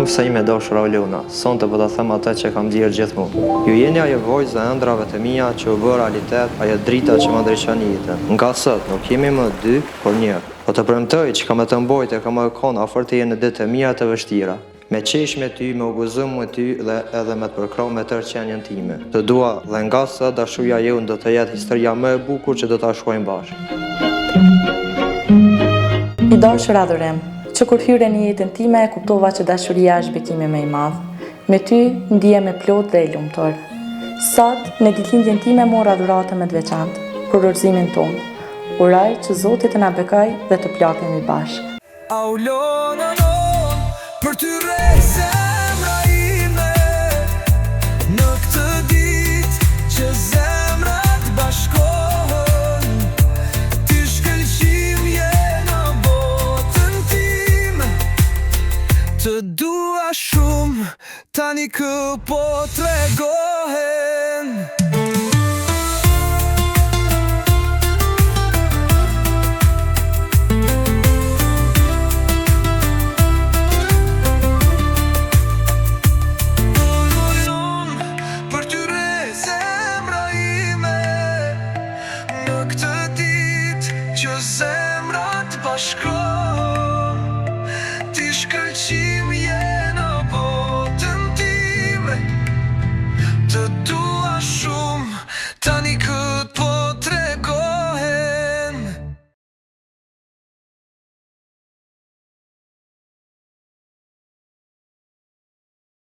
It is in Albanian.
Shoksa ime dashur Aulona, sonte po ta them atë që kam dhirë gjithmonë. Ju jeni ajo vojza e ëndrave të mia që u bë realitet, ajo drita që më ndriçon jetën. Nga sot nuk jemi më dy, por një. Po të premtoj që kam të mbojtë e kam kon afër teje në ditë të mia të vështira. Me qesh me ty, me u gëzum me ty dhe edhe me të përkrau me tërë qenjen time. Të dua dhe nga sot dashuria jonë do të jetë historia më e bukur që do ta shkojmë bashkë. I dashur adhurim, që kur hyre në jetën time e kuptova që dashuria është bekimi më i madh. Me ty ndihem e plot dhe e lumtur. Sot në ditëlindjen time mora dhuratën më të veçantë për dorëzimin tonë. Uroj që Zoti të na bekoj dhe të plakemi bashkë. Aulona non, për ty rrej zemra ime, në këtë ditë që zemrat bashkohen, ti shkëlqim je në botën tim. Të dua shumë, tani kë po tregohen. Që zemrat bashkë